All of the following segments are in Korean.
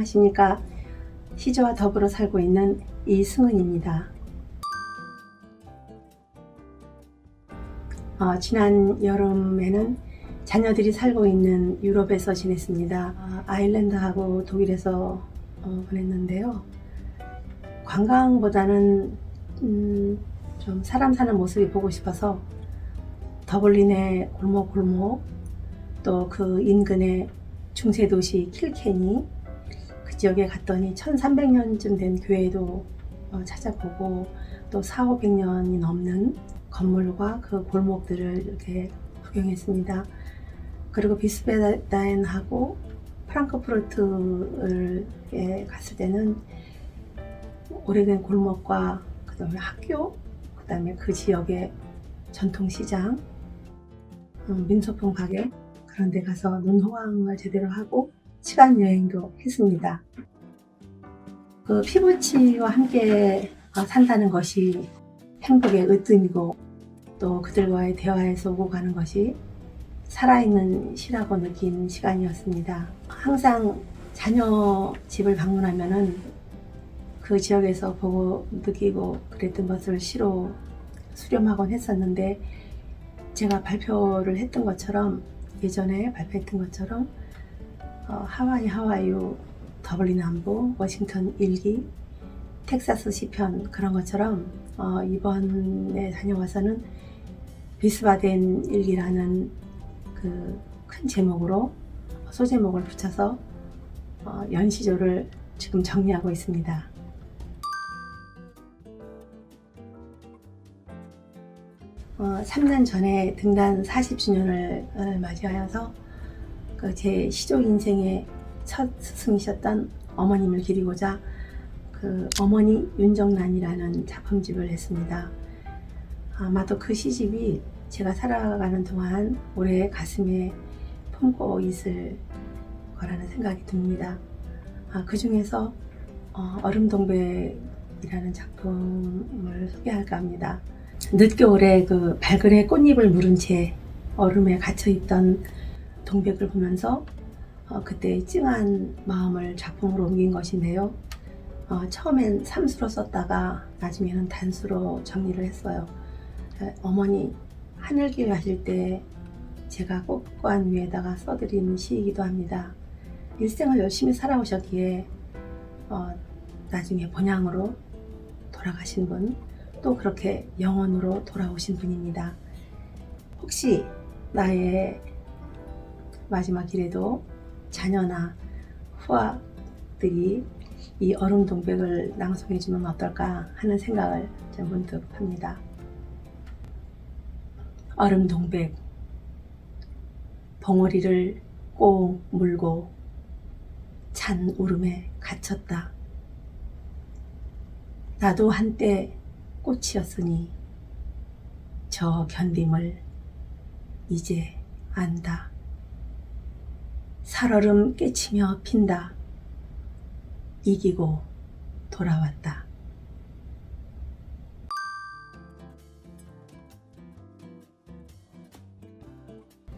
안녕하십니까. 시조와 더불어 살고 있는 이승은입니다. 지난 여름에는 자녀들이 살고 있는 유럽에서 지냈습니다. 아일랜드하고 독일에서 보냈는데요. 관광보다는 좀 사람 사는 모습이 보고 싶어서 더블린의 골목골목, 또 그 인근의 중세도시 킬케니, 그 지역에 갔더니 1300년쯤 된 교회도 찾아보고, 또 400~500년이 넘는 건물과 그 골목들을 이렇게 구경했습니다. 그리고 비스베다인하고 프랑크푸르트에 갔을 때는 오래된 골목과 그 다음에 학교, 그 다음에 그 지역의 전통시장, 민소품 가게, 그런 데 가서 눈호강을 제대로 하고 시간 여행도 했습니다. 그 피부치와 함께 산다는 것이 행복의 으뜸이고, 또 그들과의 대화에서 오고 가는 것이 살아있는 시라고 느낀 시간이었습니다. 항상 자녀 집을 방문하면은 그 지역에서 보고 느끼고 그랬던 것을 시로 수렴하곤 했었는데, 제가 발표를 했던 것처럼, 예전에 발표했던 것처럼 하와이유, 더블린 남부, 워싱턴 일기, 텍사스 시편, 그런 것처럼 이번에 다녀와서는 비스바덴 일기라는 그 큰 제목으로 소제목을 붙여서 연시조를 지금 정리하고 있습니다. 어, 3년 전에 등단 40주년을 맞이하여서 제 시조 인생의 첫 스승이셨던 어머님을 기리고자 그 어머니 윤정란이라는 작품집을 했습니다. 아마도 그 시집이 제가 살아가는 동안 올해 가슴에 품고 있을 거라는 생각이 듭니다. 그 중에서 얼음동백이라는 작품을 소개할까 합니다. 늦겨울에 그 발그레 꽃잎을 물은 채 얼음에 갇혀있던 동백을 보면서 그때의 찡한 마음을 작품으로 옮긴 것인데요. 처음엔 삼수로 썼다가 나중에는 단수로 정리를 했어요. 어머니 하늘길 하실 때 제가 꽃관 위에다가 써드린 시이기도 합니다. 일생을 열심히 살아오셨기에 나중에 본향으로 돌아가신 분, 또 그렇게 영원으로 돌아오신 분입니다. 혹시 나의 마지막 길에도 자녀나 후아들이 이 얼음동백을 낭송해주면 어떨까 하는 생각을 좀 문득 합니다. 얼음동백, 벙어리를 꼭 물고 찬 울음에 갇혔다. 나도 한때 꽃이었으니 저 견딤을 이제 안다. 살얼음 깨치며 핀다. 이기고 돌아왔다.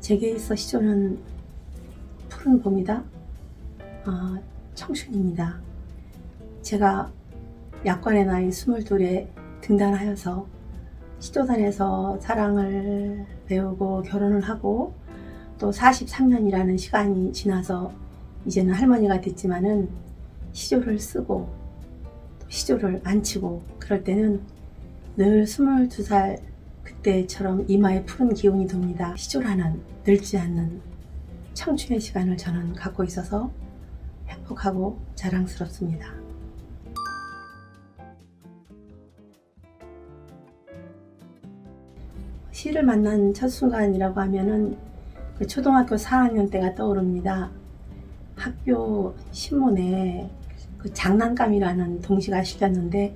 제게 있어 시조는 푸른 봄이다. 청춘입니다. 제가 약관의 나이 22에 등단하여서 시조단에서 사랑을 배우고 결혼을 하고 또 43년이라는 시간이 지나서 이제는 할머니가 됐지만은 시조를 쓰고 또 시조를 안 치고 그럴 때는 늘 22살 그때처럼 이마에 푸른 기운이 돕니다. 시조라는 늙지 않는 청춘의 시간을 저는 갖고 있어서 행복하고 자랑스럽습니다. 시를 만난 첫 순간이라고 하면은 그 초등학교 4학년 때가 떠오릅니다. 학교 신문에 그 장난감이라는 동시가 실렸는데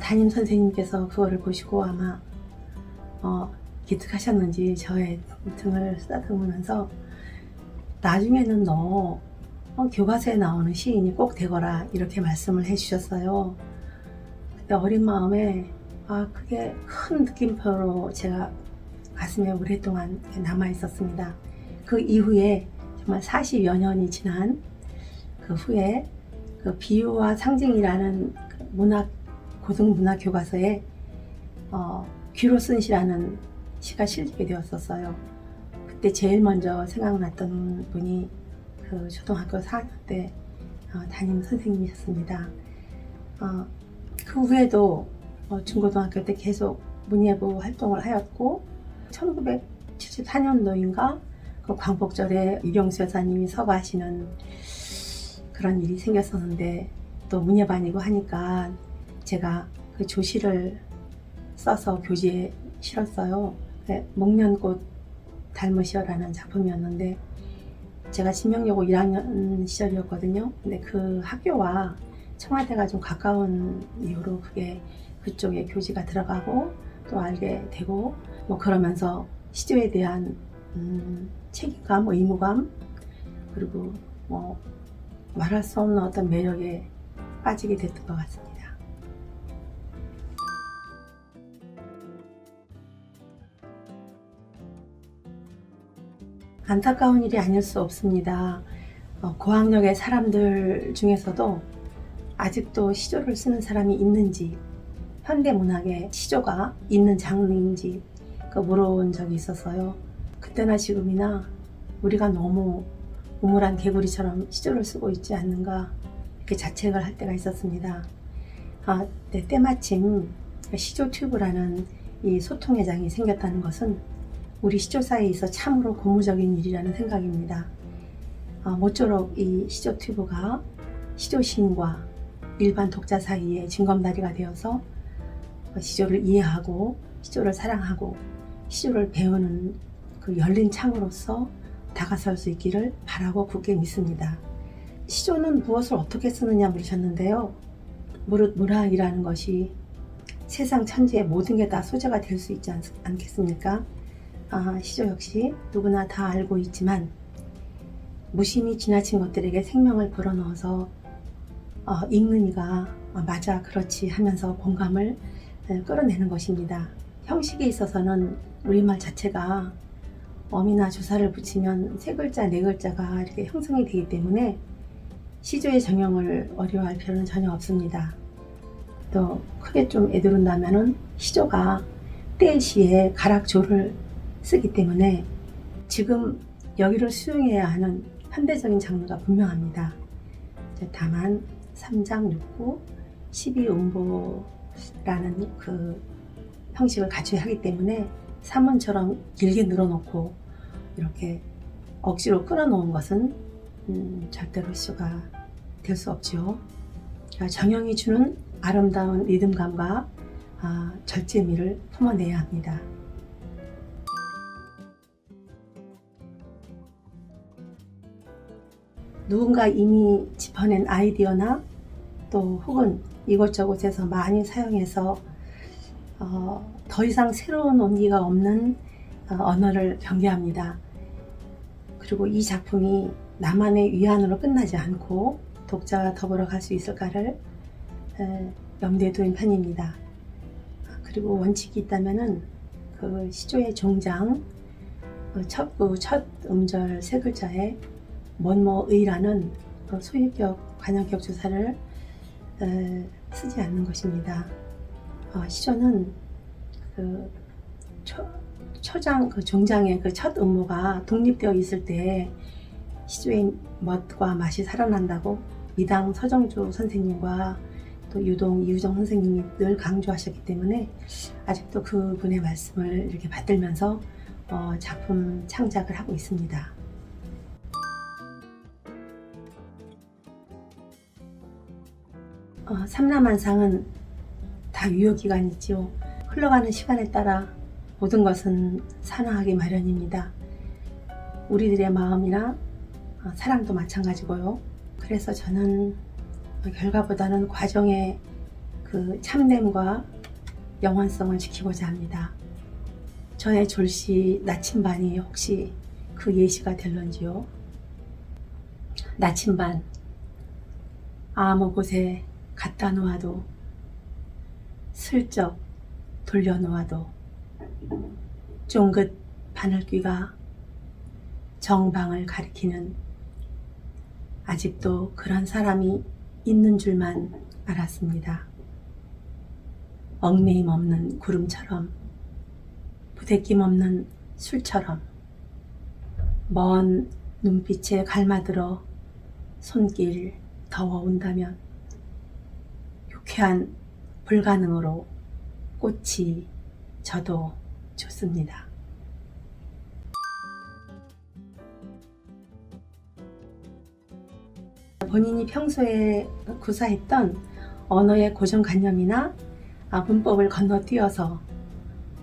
담임 선생님께서 그거를 보시고 아마 기특하셨는지 저의 등을 쓰다듬으면서 나중에는 너 교과서에 나오는 시인이 꼭 되거라 이렇게 말씀을 해주셨어요. 그때 어린 마음에 그게 큰 느낌표로 제가 가슴에 오랫동안 남아 있었습니다. 그 이후에 정말 40여 년이 지난 그 후에 그 비유와 상징이라는 그 고등문학 교과서에 귀로 쓴 시라는 시가 실리게 되었었어요. 그때 제일 먼저 생각났던 분이 그 초등학교 4학년 때 담임 선생님이셨습니다. 그 후에도 중고등학교 때 계속 문예부 활동을 하였고 1974년도인가 그 광복절에 이경수 여사님이 서거하시는 그런 일이 생겼었는데 또 문예반이고 하니까 제가 그 조시를 써서 교지에 실었어요. 목련꽃 닮으시어라는 작품이었는데 제가 진명여고 1학년 시절이었거든요. 근데 그 학교와 청와대가 좀 가까운 이유로 그쪽에 교지가 들어가고 또 알게 되고 그러면서 시조에 대한 책임감, 의무감 그리고 말할 수 없는 어떤 매력에 빠지게 됐던 것 같습니다. 안타까운 일이 아닐 수 없습니다. 고학력의 사람들 중에서도 아직도 시조를 쓰는 사람이 있는지 현대문학에 시조가 있는 장르인지 물어본 적이 있었어요. 그때나 지금이나 우리가 너무 우물한 개구리처럼 시조를 쓰고 있지 않는가 이렇게 자책을 할 때가 있었습니다. 네, 때마침 시조 튜브라는 이 소통의 장이 생겼다는 것은 우리 시조사에 있어 참으로 고무적인 일이라는 생각입니다. 모쪼록 이 시조 튜브가 시조 시인과 일반 독자 사이에 징검다리가 되어서 시조를 이해하고 시조를 사랑하고 시조를 배우는 그 열린 창으로서 다가설 수 있기를 바라고 굳게 믿습니다. 시조는 무엇을 어떻게 쓰느냐 물으셨는데요. 문학이라는 것이 세상 천지의 모든 게 다 소재가 될 수 있지 않겠습니까? 시조 역시 누구나 다 알고 있지만 무심히 지나친 것들에게 생명을 불어넣어서 읽는 이가 맞아 그렇지 하면서 공감을 끌어내는 것입니다. 형식에 있어서는 우리말 자체가 어미나 조사를 붙이면 세 글자, 네 글자가 이렇게 형성이 되기 때문에 시조의 정형을 어려워할 필요는 전혀 없습니다. 또 크게 좀 애들은다면은 시조가 때의 시에 가락조를 쓰기 때문에 지금 여기를 수용해야 하는 현대적인 장르가 분명합니다. 다만 3장 6구 12음보라는 그 형식을 갖춰야 하기 때문에 산문처럼 길게 늘어놓고 이렇게 억지로 끌어놓은 것은 절대로 시조가 될 수 없죠. 정형이 주는 아름다운 리듬감과 절제미를 품어내야 합니다. 누군가 이미 짚어낸 아이디어나 또 혹은 이곳저곳에서 많이 사용해서 더 이상 새로운 온기가 없는 언어를 경계합니다. 그리고 이 작품이 나만의 위안으로 끝나지 않고 독자와 더불어 갈 수 있을까를 염두에 두는 편입니다. 그리고 원칙이 있다면은 그 시조의 종장 첫 음절 세 글자에 뭐뭐의라는 소유격, 관형격 주사를 쓰지 않는 것입니다. 시조는 그 초장, 그 종장의 그 첫 음모가 독립되어 있을 때 시조의 멋과 맛이 살아난다고 이당 서정주 선생님과 또 유동 이유정 선생님이 늘 강조하셨기 때문에 아직도 그분의 말씀을 이렇게 받들면서 작품 창작을 하고 있습니다. 삼라만상은 다 유효기간이지요. 흘러가는 시간에 따라 모든 것은 산화하기 마련입니다. 우리들의 마음이나 사랑도 마찬가지고요. 그래서 저는 결과보다는 과정의 그 참됨과 영원성을 지키고자 합니다. 저의 졸시 나침반이 혹시 그 예시가 될런지요? 나침반 아무 곳에 갖다 놓아도 슬쩍 돌려놓아도 쫑긋 바늘귀가 정방을 가리키는 아직도 그런 사람이 있는 줄만 알았습니다. 얽매임 없는 구름처럼, 부대낌 없는 술처럼, 먼 눈빛에 갈마들어 손길 더워온다면 유쾌한 불가능으로 꽃이 저도 좋습니다. 본인이 평소에 구사했던 언어의 고정관념이나 문법을 건너뛰어서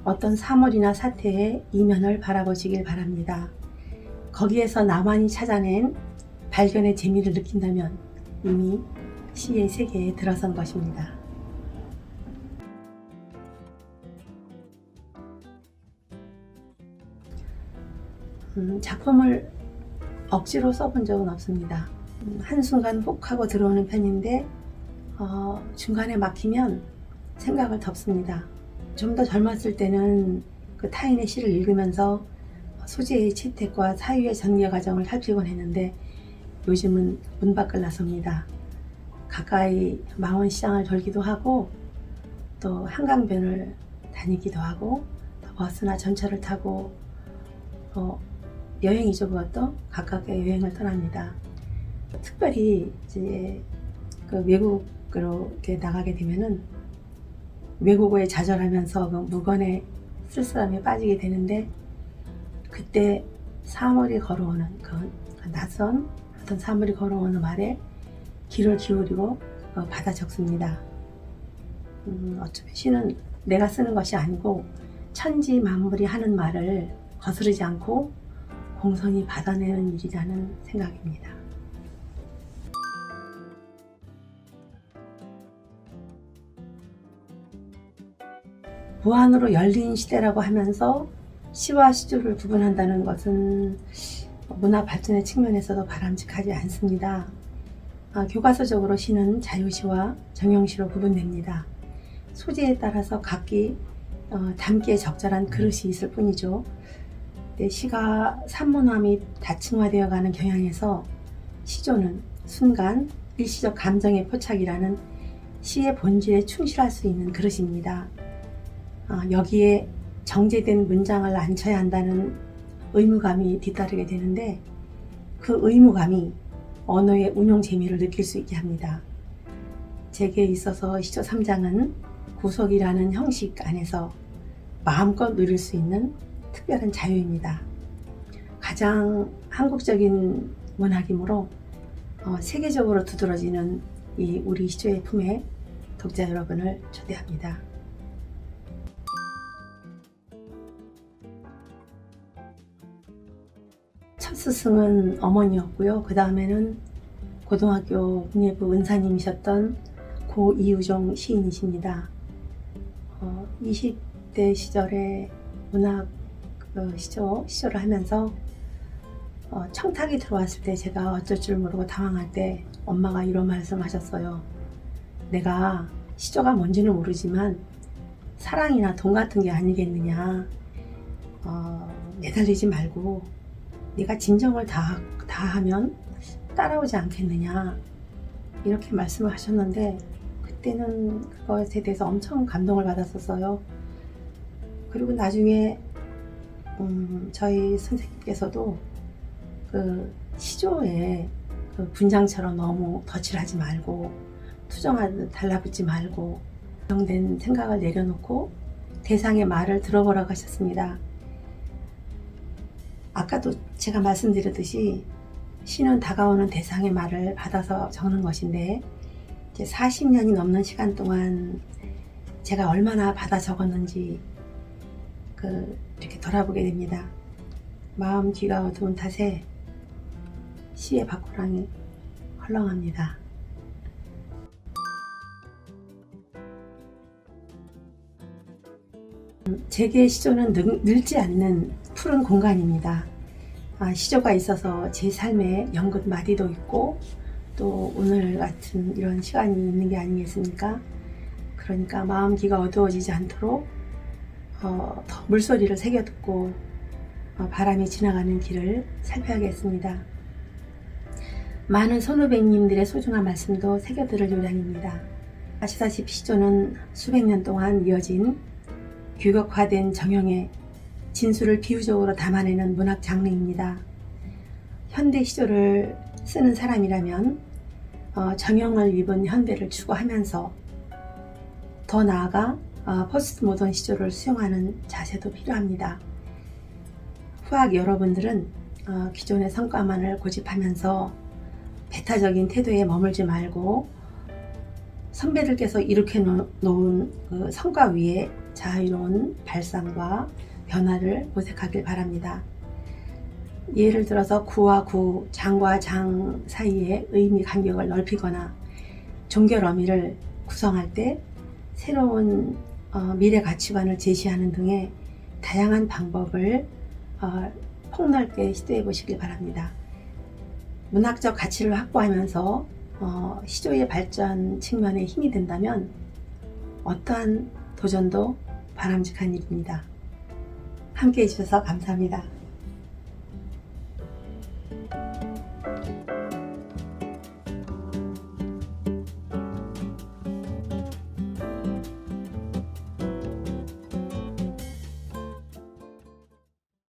어떤 사물이나 사태의 이면을 바라보시길 바랍니다. 거기에서 나만이 찾아낸 발견의 재미를 느낀다면 이미 시의 세계에 들어선 것입니다. 작품을 억지로 써본 적은 없습니다. 한순간 훅 하고 들어오는 편인데 중간에 막히면 생각을 덮습니다. 좀 더 젊었을 때는 그 타인의 시를 읽으면서 소재의 채택과 사유의 전개 과정을 살피곤 했는데 요즘은 문 밖을 나섭니다. 가까이 망원시장을 돌기도 하고 또 한강변을 다니기도 하고 또 버스나 전철을 타고 여행이죠. 그것도 가깝게 여행을 떠납니다. 특별히 이제 그 외국으로 이렇게 나가게 되면은 외국어에 좌절하면서 그 무건의 쓸쓸함에 빠지게 되는데 그때 사물이 걸어오는 그 낯선 어떤 사물이 걸어오는 말에 귀를 기울이고 받아 적습니다. 어쩌면 시는 내가 쓰는 것이 아니고 천지 만물이 하는 말을 거스르지 않고 공손히 받아내는 일이라는 생각입니다. 무한으로 열린 시대라고 하면서 시와 시조를 구분한다는 것은 문화 발전의 측면에서도 바람직하지 않습니다. 교과서적으로 시는 자유시와 정형시로 구분됩니다. 소재에 따라서 각기 담기에 적절한 그릇이 있을 뿐이죠. 시가 산문화 및 다층화되어 가는 경향에서 시조는 순간 일시적 감정의 포착이라는 시의 본질에 충실할 수 있는 그릇입니다. 여기에 정제된 문장을 앉혀야 한다는 의무감이 뒤따르게 되는데 그 의무감이 언어의 운용 재미를 느낄 수 있게 합니다. 제게 있어서 시조 3장은 구속이라는 형식 안에서 마음껏 누릴 수 있는 특별한 자유입니다. 가장 한국적인 문학이므로 세계적으로 두드러지는 이 우리 시조의 품에 독자 여러분을 초대합니다. 첫 스승은 어머니였고요. 그 다음에는 고등학교 문예부 은사님이셨던 고 이우종 시인이십니다. 20대 시절에 문학 시조를 하면서 청탁이 들어왔을 때 제가 어쩔 줄 모르고 당황할 때 엄마가 이런 말씀을 하셨어요. 내가 시조가 뭔지는 모르지만 사랑이나 돈 같은 게 아니겠느냐. 매달리지 말고 네가 진정을 다하면 따라오지 않겠느냐. 이렇게 말씀을 하셨는데 그때는 그것에 대해서 엄청 감동을 받았었어요. 그리고 나중에 저희 선생님께서도 그 시조에 그 분장처럼 너무 덧칠하지 말고 투정하듯 달라붙지 말고 정된 생각을 내려놓고 대상의 말을 들어보라고 하셨습니다. 아까도 제가 말씀드렸듯이 시는 다가오는 대상의 말을 받아서 적는 것인데 이제 40년이 넘는 시간 동안 제가 얼마나 받아 적었는지 이렇게 돌아보게 됩니다. 마음 귀가 어두운 탓에 시의 밭고랑이 헐렁합니다. 제게 시조는 늙지 않는 푸른 공간입니다. 시조가 있어서 제 삶에 연근 마디도 있고 또 오늘 같은 이런 시간이 있는 게 아니겠습니까? 그러니까 마음 귀가 어두워지지 않도록 더 물소리를 새겨 듣고 바람이 지나가는 길을 살펴야겠습니다. 많은 선후배님들의 소중한 말씀도 새겨들을 요량입니다. 아시다시피 시조는 수백 년 동안 이어진 규격화된 정형의 진수를 비유적으로 담아내는 문학 장르입니다. 현대 시조를 쓰는 사람이라면 정형을 입은 현대를 추구하면서 더 나아가 포스트 모던 시조를 수용하는 자세도 필요합니다. 후학 여러분들은 기존의 성과만을 고집하면서 배타적인 태도에 머물지 말고 선배들께서 이렇게 놓은 그 성과 위에 자유로운 발상과 변화를 모색하길 바랍니다. 예를 들어서 구와 구, 장과 장 사이의 의미 간격을 넓히거나 종결 어미를 구성할 때 새로운 미래 가치관을 제시하는 등의 다양한 방법을 폭넓게 시도해 보시길 바랍니다. 문학적 가치를 확보하면서 시조의 발전 측면에 힘이 된다면 어떠한 도전도 바람직한 일입니다. 함께 해주셔서 감사합니다.